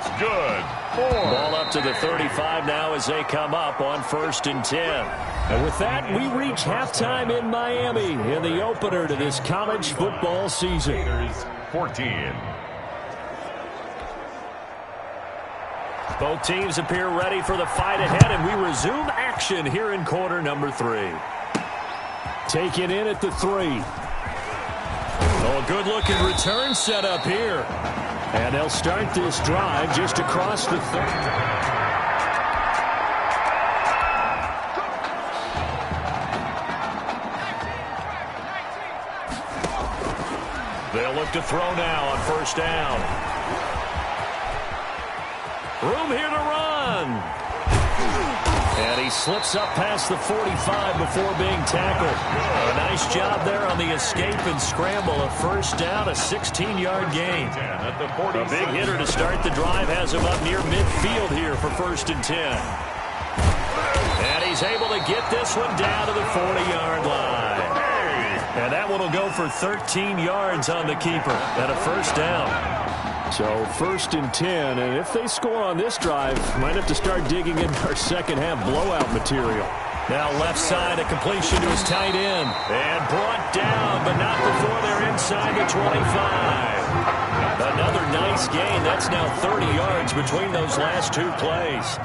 That's good. 4. Ball up to the 35 now as they come up on 1st and 10. And with that, we reach halftime in Miami in the opener to this college football season. Gators 14. Both teams appear ready for the fight ahead, and we resume action here in quarter number 3. Taken in at the 3. Oh, a good-looking return set up here. And they'll start this drive just across the 30. They'll look to throw now on 1st down. Room here to run. And he slips up past the 45 before being tackled. A nice job there on the escape and scramble. A 1st down, a 16-yard gain. A big hitter to start the drive has him up near midfield here for 1st and 10. And he's able to get this one down to the 40-yard line. And that one will go for 13 yards on the keeper and a 1st down. So 1st and 10, and if they score on this drive, might have to start digging in our second half blowout material. Now left side, a completion to his tight end. And brought down, but not before they're inside the 25. Another nice gain. That's now 30 yards between those last 2 plays.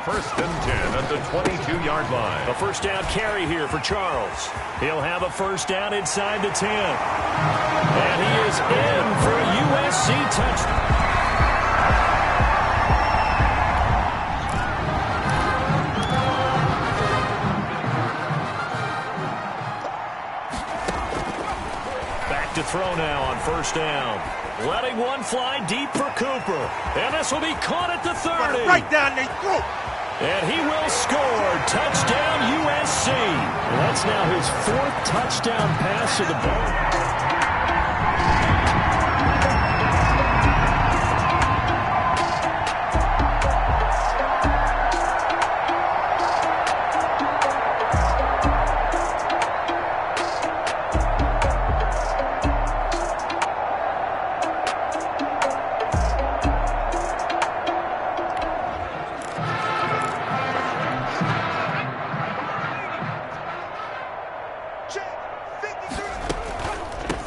1st and 10 at the 22-yard line. A 1st down carry here for Charles. He'll have a 1st down inside the 10. And he is in for a USC touchdown. Back to throw now on 1st down. Letting one fly deep for Cooper. And this will be caught at the 30. Right down their throat. And he will score. Touchdown, USC. Well, that's now his 4th touchdown pass to the ball.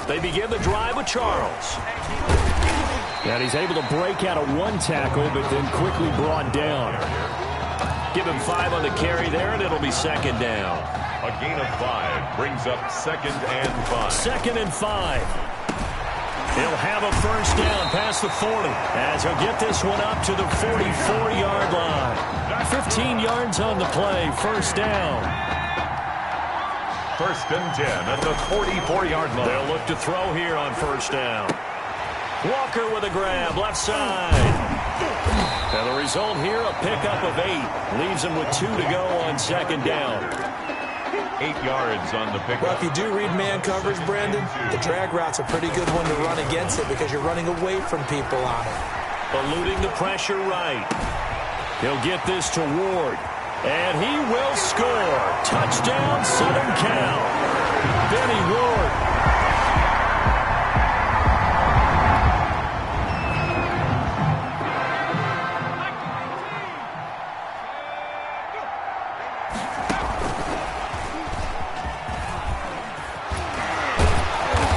They begin the drive with Charles. And he's able to break out of 1 tackle, but then quickly brought down. Give him 5 on the carry there, and it'll be 2nd down. A gain of 5 brings up 2nd and 5. 2nd and 5. He'll have a 1st down past the 40 as he'll get this one up to the 44-yard line. 15 yards on the play, 1st down. 1st and 10 at the 44-yard line. They'll look to throw here on 1st down. Walker with a grab, left side. And the result here, a pickup of 8. Leaves him with 2 to go on 2nd down. 8 yards on the pickup. Well, if you do read man coverage, Brandon, the drag route's a pretty good one to run against it because you're running away from people on it. Eluding the pressure right. He'll get this to Ward. And he will score. Touchdown, Southern Cal. Benny Ward.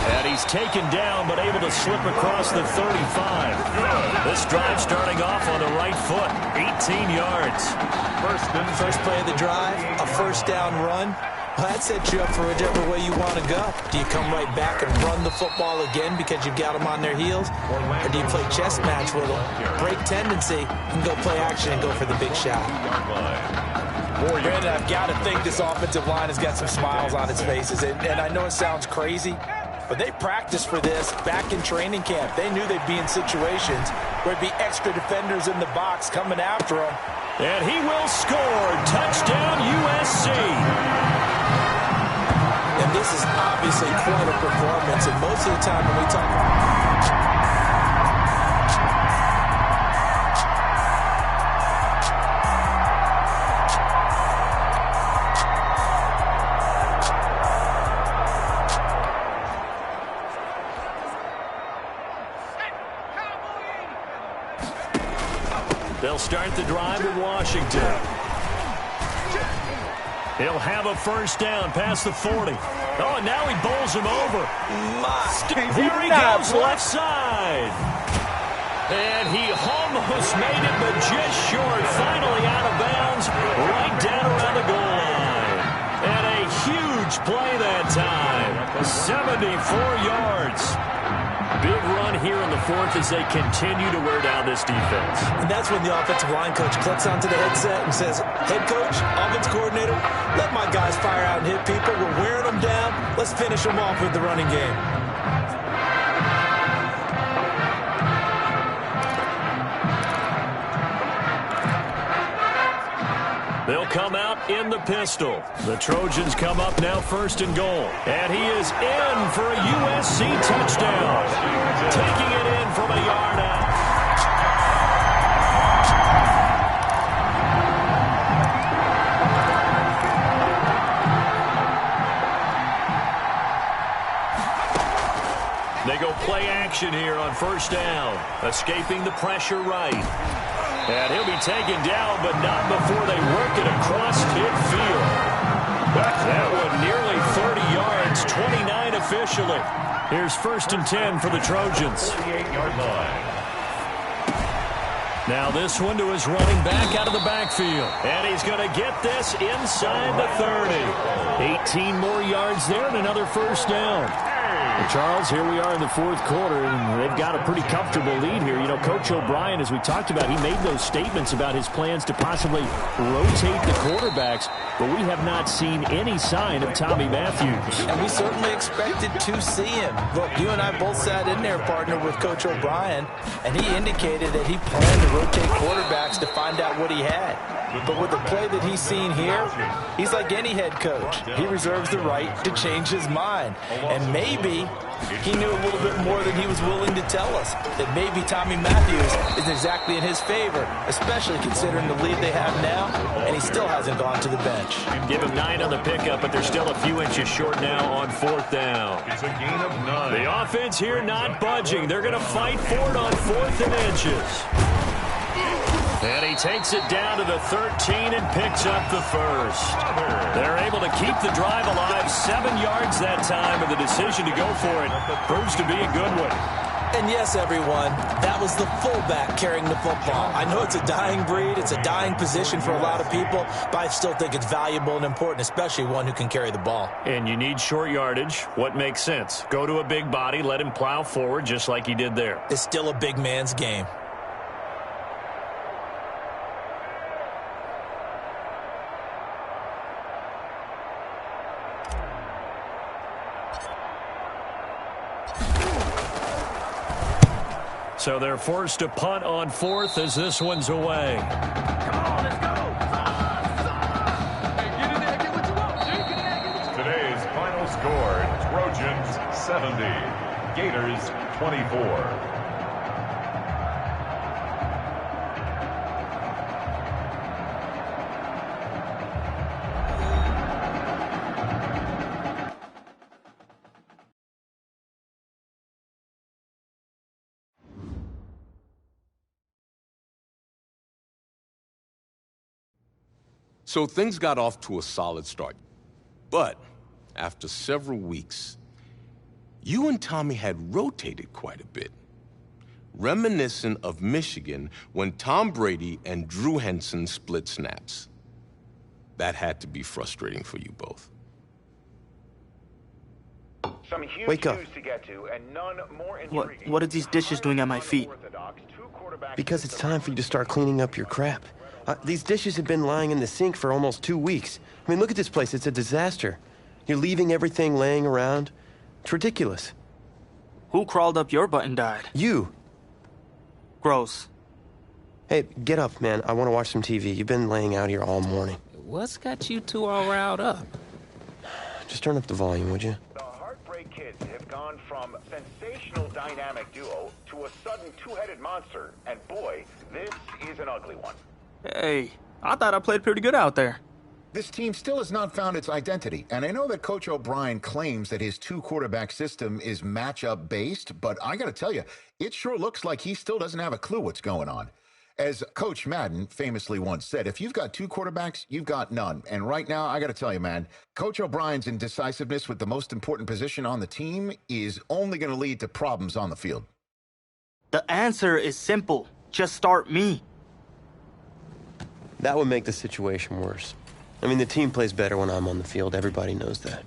And he's taken down, but able to slip across the 35. This drive starting off on the right foot. 18 yards. First play of the drive, a 1st down run. Well, that sets you up for whichever way you want to go. Do you come right back and run the football again because you've got them on their heels? Or do you play chess match with them, break tendency, and go play action and go for the big shot? Brandon, I've got to think this offensive line has got some smiles on its faces. And I know it sounds crazy, but they practiced for this back in training camp. They knew they'd be in situations where there'd be extra defenders in the box coming after them. And he will score. Touchdown, USC. And this is obviously quite a performance. And most of the time when we talk... They'll start the drive in Washington. He'll have a first down past the 40. Oh, and now he bowls him over. Here he goes left side. And he almost made it, but just short. Finally out of bounds, right down around the goal line. And a huge play that time. 74 yards. Big run here in the fourth as they continue to wear down this defense. And that's when the offensive line coach clicks onto the headset and says, head coach, offense coordinator, let my guys fire out and hit people. We're wearing them down. Let's finish them off with the running game. They'll come out in the pistol. The Trojans come up now first and goal. And he is in for a USC touchdown. Taking it in from a yard out. They go play action here on first down. Escaping the pressure right. And he'll be taken down, but not before they work it across midfield. That one nearly 30 yards, 29 officially. Here's first and 10 for the Trojans. 38-yard line. Now this one to his running back out of the backfield. And he's going to get this inside the 30. 18 more yards there and another first down. Well, Charles, here we are in the fourth quarter, and they've got a pretty comfortable lead here. You know, Coach O'Brien, as we talked about, he made those statements about his plans to possibly rotate the quarterbacks, but we have not seen any sign of Tommy Matthews. And we certainly expected to see him. Look, you and I both sat in there, partner, with Coach O'Brien, and he indicated that he planned to rotate quarterbacks to find out what he had. But with the play that he's seen here, he's like any head coach. He reserves the right to change his mind. And maybe he knew a little bit more than he was willing to tell us. That maybe Tommy Matthews isn't exactly in his favor, especially considering the lead they have now, and he still hasn't gone to the bench. Give him 9 on the pickup, but they're still a few inches short now on fourth down. It's a gain of 9. The offense here not budging. They're going to fight for it on 4th and inches. And he takes it down to the 13 and picks up the first. They're able to keep the drive alive, 7 yards that time, and the decision to go for it proves to be a good one. And yes, everyone, that was the fullback carrying the football. I know it's a dying breed, it's a dying position for a lot of people, but I still think it's valuable and important, especially one who can carry the ball. And you need short yardage. What makes sense? Go to a big body, let him plow forward just like he did there. It's still a big man's game. So they're forced to punt on 4th as this one's away. Come on, let's go. Hey, get in there, get what you want. Today's final score, Trojans 70, Gators 24. So things got off to a solid start. But after several weeks, you and Tommy had rotated quite a bit. Reminiscent of Michigan when Tom Brady and Drew Henson split snaps. That had to be frustrating for you both. Some huge Wake up. news to get to, and none more intriguing. What are these dishes doing at my feet? Unorthodox, two-quarterback Because it's time for you to start cleaning up your crap. These dishes have been lying in the sink for almost 2 weeks. I mean, look at this place. It's a disaster. You're leaving everything laying around. It's ridiculous. Who crawled up your butt and died? You. Gross. Hey, get up, man. I want to watch some TV. You've been laying out here all morning. What's got you two all riled up? Just turn up the volume, would you? The Heartbreak Kids have gone from sensational dynamic duo to a sudden two-headed monster, and boy, this is an ugly one. Hey, I thought I played pretty good out there. This team still has not found its identity, and I know that Coach O'Brien claims that his two-quarterback system is matchup-based, but I gotta tell you, it sure looks like he still doesn't have a clue what's going on. As Coach Madden famously once said, if you've got two quarterbacks, you've got none. And right now, I got to tell you, man, Coach O'Brien's indecisiveness with the most important position on the team is only going to lead to problems on the field. The answer is simple. Just start me. That would make the situation worse. I mean, the team plays better when I'm on the field. Everybody knows that.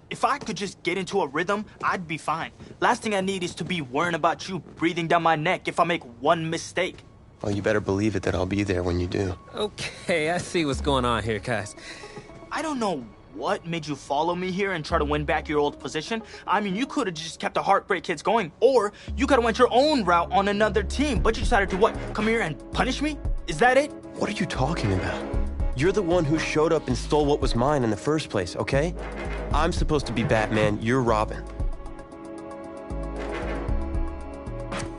If I could just get into a rhythm, I'd be fine. Last thing I need is to be worrying about you breathing down my neck if I make one mistake. Well, you better believe it that I'll be there when you do. Okay, I see what's going on here, guys. I don't know what made you follow me here and try to win back your old position. I mean, you could have just kept the Heartbreak Kids going, or you could have went your own route on another team, but you decided to what? Come here and punish me? Is that it? What are you talking about? You're the one who showed up and stole what was mine in the first place, okay? I'm supposed to be Batman, you're Robin.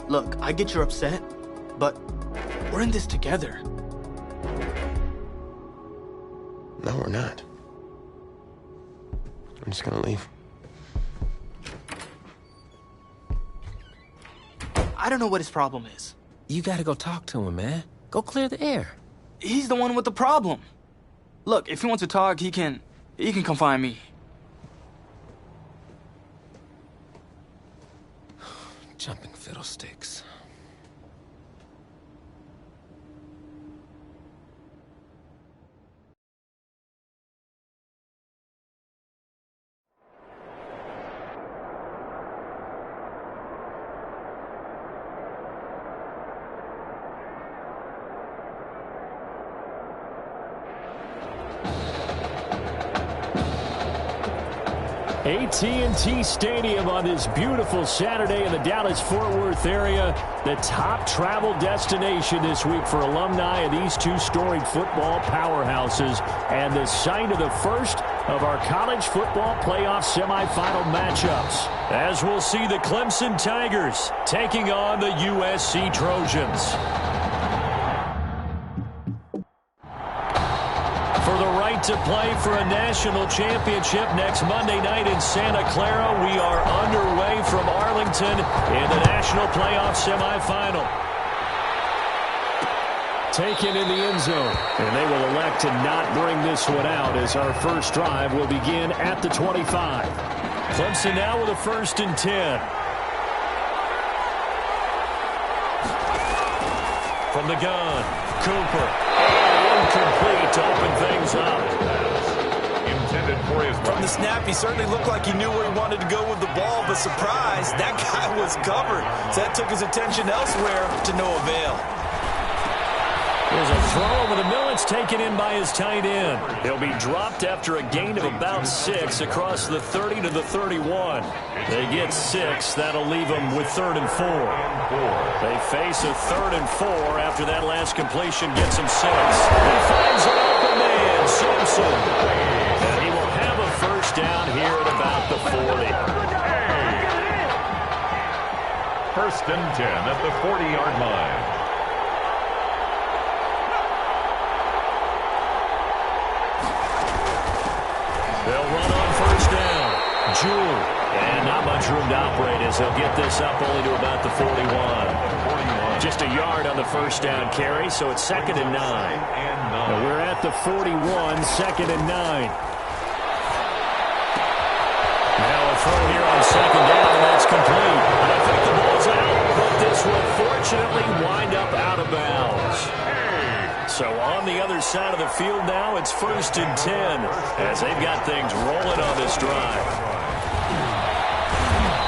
Look, I get you're upset, but we're in this together. No, we're not. I'm just gonna leave. I don't know what his problem is. You gotta go talk to him, man. Go clear the air. He's the one with the problem. Look, if he wants to talk, he can come find me. Jumping fiddlesticks. AT&T Stadium on this beautiful Saturday in the Dallas-Fort Worth area. The top travel destination this week for alumni of these two storied football powerhouses, and the site of the first of our college football playoff semifinal matchups, as we'll see the Clemson Tigers taking on the USC Trojans. For the right to play for a national championship next Monday night in Santa Clara, we are underway from Arlington in the national playoff semifinal. Taken in the end zone, and they will elect to not bring this one out as our first drive will begin at the 25. Clemson now with a 1st and 10. From the gun, Cooper. Incomplete to open things up. Intended for his From the snap, he certainly looked like he knew where he wanted to go with the ball, but surprise, that guy was covered. So that took his attention elsewhere to no avail. There's a throw over the middle. It's taken in by his tight end. He'll be dropped after a gain of about 6 across the 30 to the 31. They get 6. That'll leave them with 3rd and 4. They face a 3rd and 4 after that last completion gets him 6. He finds an open man, Simpson. And he will have a 1st down here at about the 40. 1st and 10 at the 40-yard line. They'll run on 1st down. Jewell. And not much room to operate as they'll get this up only to about the 41. Just a yard on the 1st down carry, so it's 2nd and 9. And we're at the 41, 2nd and 9. Now a throw here on 2nd down, and that's complete. And I think the ball's out, but this will fortunately wind up out of bounds. So on the other side of the field now, it's 1st and 10 as they've got things rolling on this drive.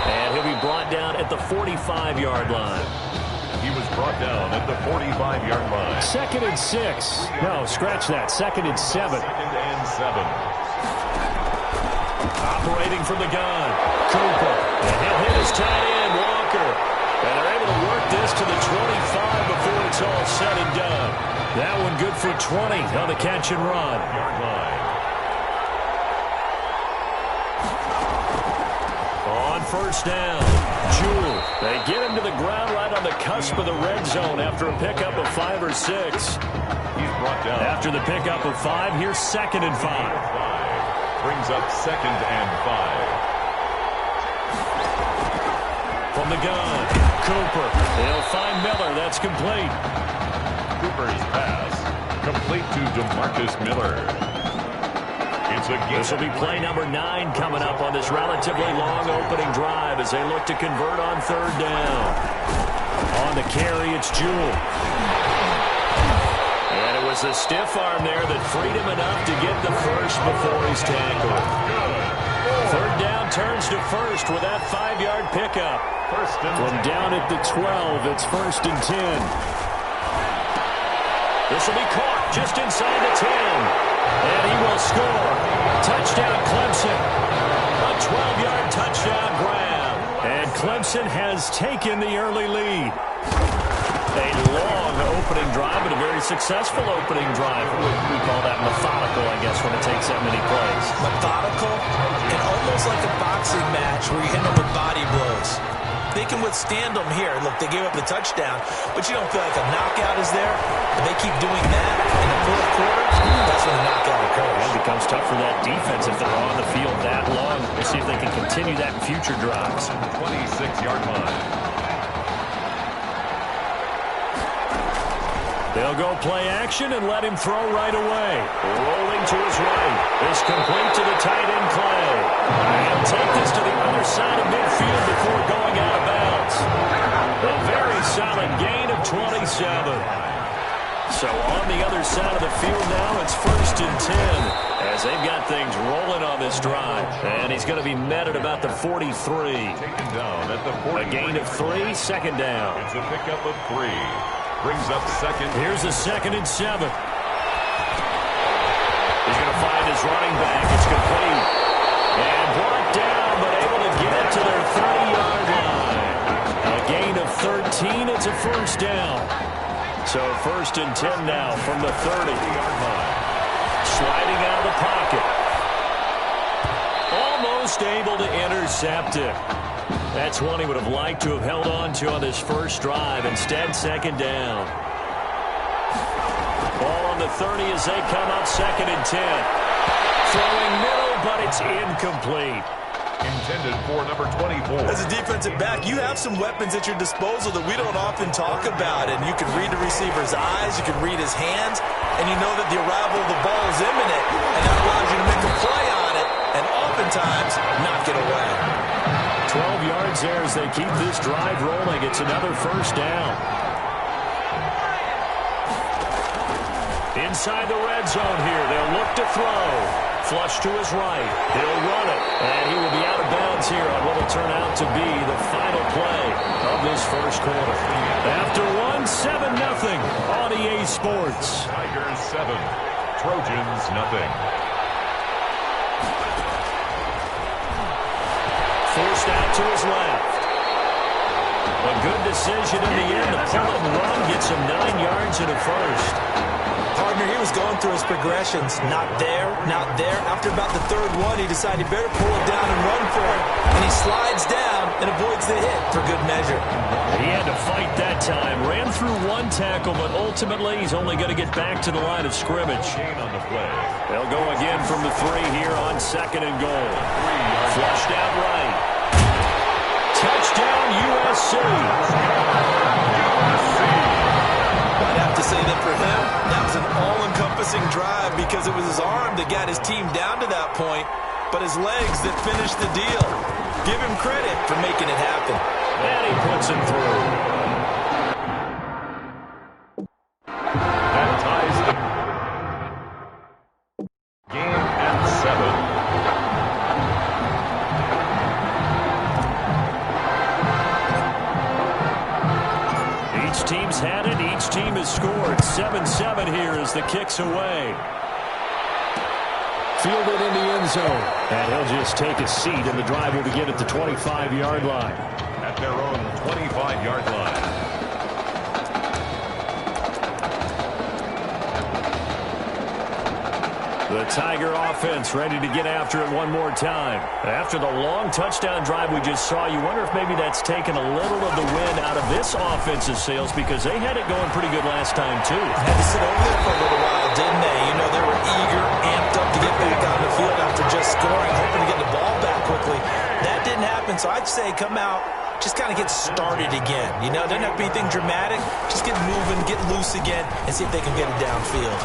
And he'll be brought down at the 45-yard line. He was brought down at the 45-yard line. 2nd and 6. No, scratch that. 2nd and 7. 2nd and 7. Operating from the gun, Cooper. And he'll hit his tight end, Walker. And they're able to work this to the 25 before it's all said and done. That one good for 20 on the catch and run. Yard line. On 1st down, Jewell. They get him to the ground right on the cusp of the red zone after a pickup of 5 or 6. He's brought down. After the pickup of 5, here's 2nd and 5. Brings up 2nd and 5. From the gun, Cooper. They'll find Miller. That's complete. Cooper's pass, complete to DeMarcus Miller. This will be play number 9 coming up on this relatively long opening drive as they look to convert on third down. On the carry, it's Jewell. And it was a stiff arm there that freed him enough to get the first before he's tackled. Third down turns to first with that 5-yard pickup. From down at the 12, it's 1st and 10. This will be caught just inside the 10. And he will score. Touchdown, Clemson. A 12-yard touchdown grab. And Clemson has taken the early lead. A long opening drive, but a very successful opening drive. We call that methodical, I guess, when it takes that many plays. Methodical and almost like a boxing match where you hit them with body blows. They can withstand them here. Look, they gave up the touchdown, but you don't feel like a knockout is there. But they keep doing that in the fourth quarter. That's when the knockout occurs. It becomes tough for that defense if they're on the field that long. We'll see if they can continue that in future drives. 26-yard line. They'll go play action and let him throw right away. Rolling to his right. This complete to the tight end, Clay. He'll take this to the other side of midfield before going out of bounds. A very solid gain of 27. So on the other side of the field now, it's 1st and 10 as they've got things rolling on this drive. And he's going to be met at about the 43. Taken down at the 40. A gain of 3, 2nd down. It's a pickup of 3. Brings up 2nd. Here's a 2nd and 7. He's going to find his running back. It's complete. And brought down, but able to get it to their 30-yard line. A gain of 13. It's a 1st down. So 1st and 10 now from the 30-yard line. Sliding out of the pocket. Almost able to intercept it. That's one he would have liked to have held on to on this first drive. Instead, 2nd down. Ball on the 30 as they come up 2nd and 10. Throwing middle, but it's incomplete. Intended for number 24. As a defensive back, you have some weapons at your disposal that we don't often talk about. And you can read the receiver's eyes, you can read his hands, and you know that the arrival of the ball is imminent. And that allows you to make a play on it and oftentimes knock it away. 12 yards there as they keep this drive rolling. It's another 1st down. Inside the red zone here. They'll look to throw. Flush to his right. He'll run it. And he will be out of bounds here on what will turn out to be the final play of this first quarter. After 7-0 on EA Sports. Tigers 7. Trojans nothing. Forced out to his left. A good decision in the end. The pull and run gets him 9 yards and a 1st. Partner, he was going through his progressions. Not there, not there. After about the 3rd one, he decided he better pull it down and run for it. And he slides down and avoids the hit for good measure. He had to fight that time. Ran through 1 tackle, but ultimately he's only going to get back to the line of scrimmage. On the play. They'll go again from the 3 here on 2nd and goal. Flushed out right. Touchdown, USC. I'd have to say that for him, that was an all-encompassing drive because it was his arm that got his team down to that point, but his legs that finished the deal. Give him credit for making it happen. And he puts him through. That ties the game at 7. Each team's had it. Each team has scored. 7-7 here as the kick's away. Fielded in the end zone. And he'll just take a seat, and the drive will begin at the 25-yard line. At their own 25-yard line. The Tiger offense ready to get after it one more time. After the long touchdown drive we just saw, you wonder if maybe that's taken a little of the wind out of this offensive sails because they had it going pretty good last time, too. Had to sit over there for a little while, didn't they? You know, they were eager, amped up to get back on the field after just scoring, hoping to get the ball back quickly. That didn't happen, so I'd say come out, just kind of get started again. You know, it doesn't have to be anything dramatic. Just get moving, get loose again and see if they can get it downfield.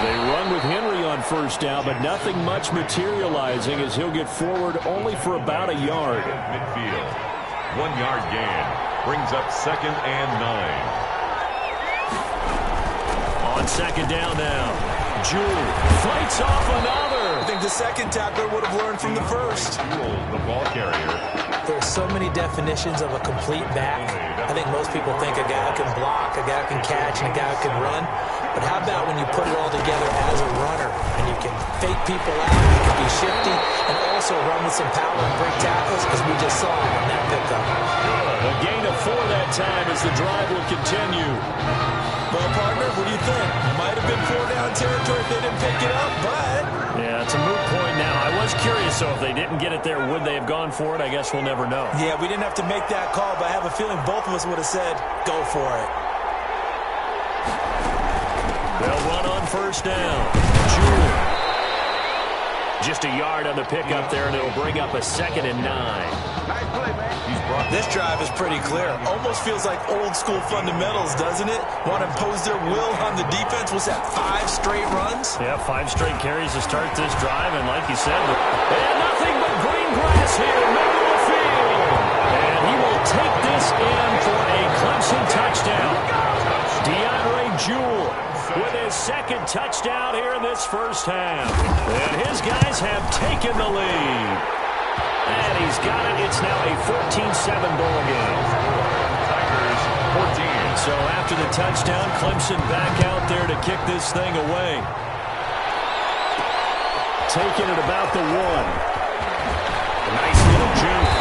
They run with Henry on first down, but nothing much materializing as he'll get forward only for about a yard. Midfield. 1 yard gain. Brings up 2nd and 9. On second down now. Jewell fights off another. I think the second tackler would have learned from the first. Jewell, the ball carrier. There's so many definitions of a complete back. I think most people think a guy can block, a guy can catch, and a guy can run. But how about when you put it all together as a runner and you can fake people out, you can be shifty, and also run with some power and break tackles, because we just saw him on that pickup. A gain of 4 that time as the drive will continue. Well, partner, what do you think? Might have been 4-down territory if they didn't pick it up, but... Yeah, it's a moot point now. I was curious, so if they didn't get it there, would they have gone for it? I guess we'll never know. Yeah, we didn't have to make that call, but I have a feeling both of us would have said, go for it. They'll run on first down. Jewell. Just a yard on the pickup there, and it'll bring up a 2nd and 9. Nice play, man. This drive is pretty clear. Almost feels like old school fundamentals, doesn't it? Want to impose their will on the defense. Was that 5 straight runs? Yeah, 5 straight carries to start this drive, and like you said, and nothing but green grass here, middle of the field. And he will take this in for a Clemson touchdown. DeAndre Jewell with his 2nd touchdown here in this first half. And his guys have taken the lead. And he's got it. It's now a 14-7 ball game. Tigers 14. So after the touchdown, Clemson back out there to kick this thing away. Taking it about the 1. A nice little juke.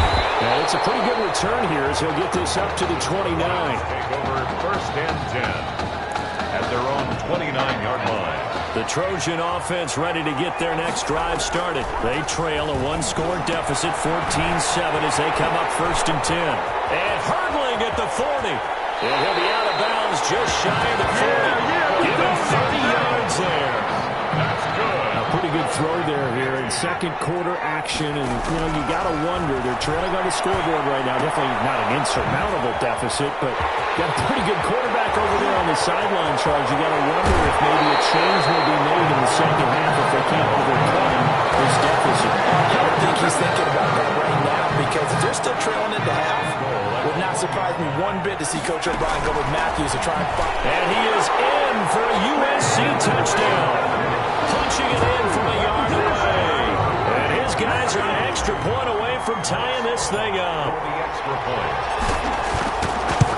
And it's a pretty good return here as he'll get this up to the 29. Take over 1st and 10 at their own 29-yard line. The Trojan offense ready to get their next drive started. They trail a 1-score deficit, 14-7, as they come up 1st and 10. And hurdling at the 40. And he'll be out of bounds just shy of the 40. Give him 30 yards there. That's good. A pretty good throw there here in second quarter action. And, you know, you got to wonder, they're trailing on the scoreboard right now. Definitely not an insurmountable deficit, but got a pretty good quarterback over there on the sideline charge. You got to wonder if maybe a change will be made in the second half if they can't overcome this deficit. I don't think he's thinking about that right now, because if they're still trailing into half, would not surprise me one bit to see Coach O'Brien go with Matthews to try and find. And he is in for a USC touchdown. Punching it in from a yard away. And his guys are an extra point away from tying this thing up. The extra point.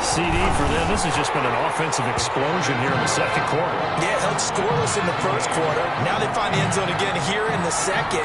CD for them. This has just been an offensive explosion here in the second quarter. Yeah, held scoreless in the first quarter. Now they find the end zone again here in the second.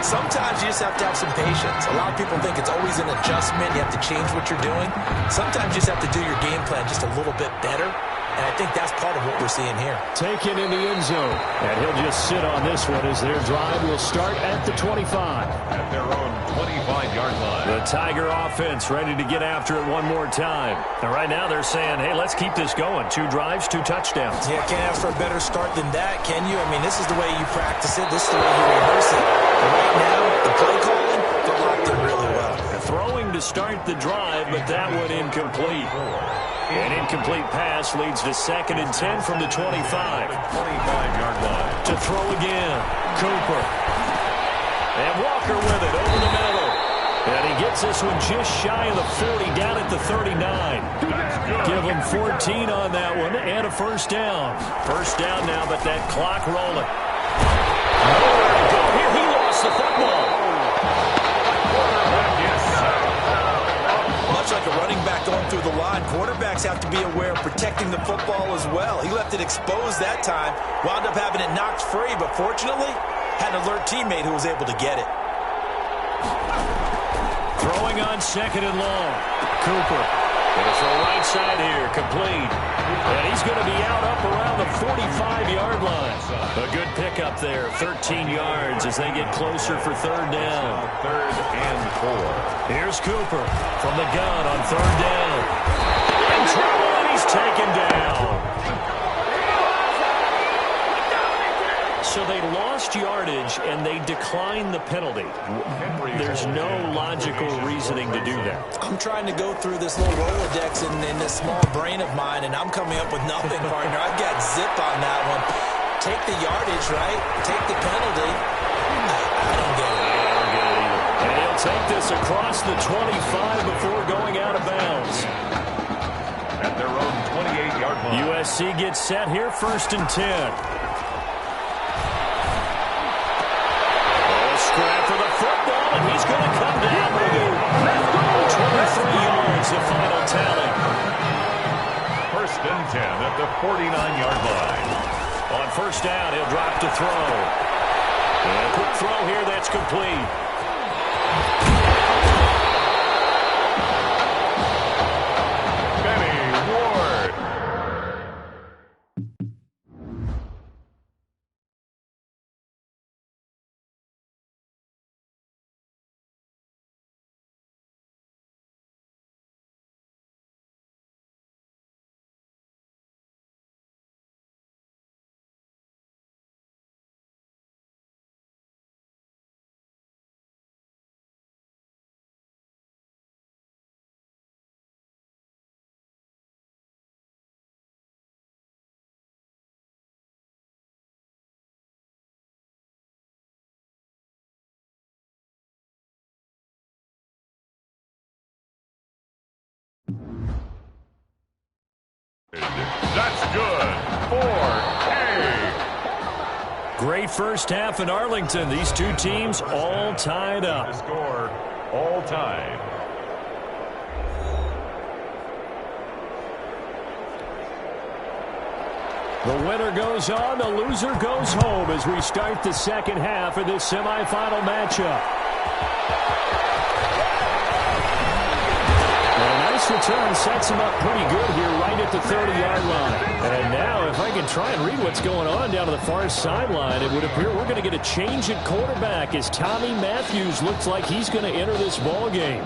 Sometimes you just have to have some patience. A lot of people think it's always an adjustment. You have to change what you're doing. Sometimes you just have to do your game plan just a little bit better. And I think that's part of what we're seeing here. Taken in the end zone. And he'll just sit on this one as their drive will start at the 25. At their own 25-yard line. The Tiger offense ready to get after it one more time. And right now they're saying, hey, let's keep this going. 2 drives, 2 touchdowns. Yeah, can't ask for a better start than that, can you? I mean, this is the way you practice it. This is the way you rehearse it. And right now, the play calling, they're locked in really well. Throwing to start the drive, but that one incomplete. An incomplete pass leads to 2nd and 10 from the 25. 25-yard line. To throw again, Cooper. And Walker with it over the middle. And he gets this one just shy of the 40, down at the 39. Give him 14 on that one and a first down. First down now, but that clock rolling. Nowhere to go here. He lost the football. Much like a running back going through the line, quarterbacks have to be aware of protecting the football as well. He left it exposed that time, wound up having it knocked free, but fortunately, had an alert teammate who was able to get it. Throwing on 2nd and long. Cooper. Going for a right side here, complete. And he's going to be out up around the 45-yard line. A good pickup there, 13 yards as they get closer for 3rd down. 3rd and 4. Here's Cooper from the gun on 3rd down. In trouble, and he's taken down. So So they lost yardage, and they declined the penalty. There's no logical reasoning to do that. I'm trying to go through this little Rolodex in this small brain of mine, and I'm coming up with nothing, partner. I've got zip on that one. Take the yardage, right? Take the penalty. I don't get it. I don't get it either. And he'll take this across the 25 before going out of bounds. At their own 28-yard line. USC gets set here, 1st and 10. Scrap for the football, and he's going to come down with it. 23 yards, the final tally. 1st and 10 at the 49-yard line. On 1st down, he'll drop to throw. And a quick throw here, that's complete. Benny Ward. That's good. 4-A. Great first half in Arlington. These two teams all tied up. The score, all tied. The winner goes on, the loser goes home as we start the second half of this semifinal matchup. Return sets him up pretty good here right at the 30-yard line. And now, if I can try and read what's going on down to the far sideline, it would appear we're going to get a change at quarterback as Tommy Matthews looks like he's going to enter this ball game.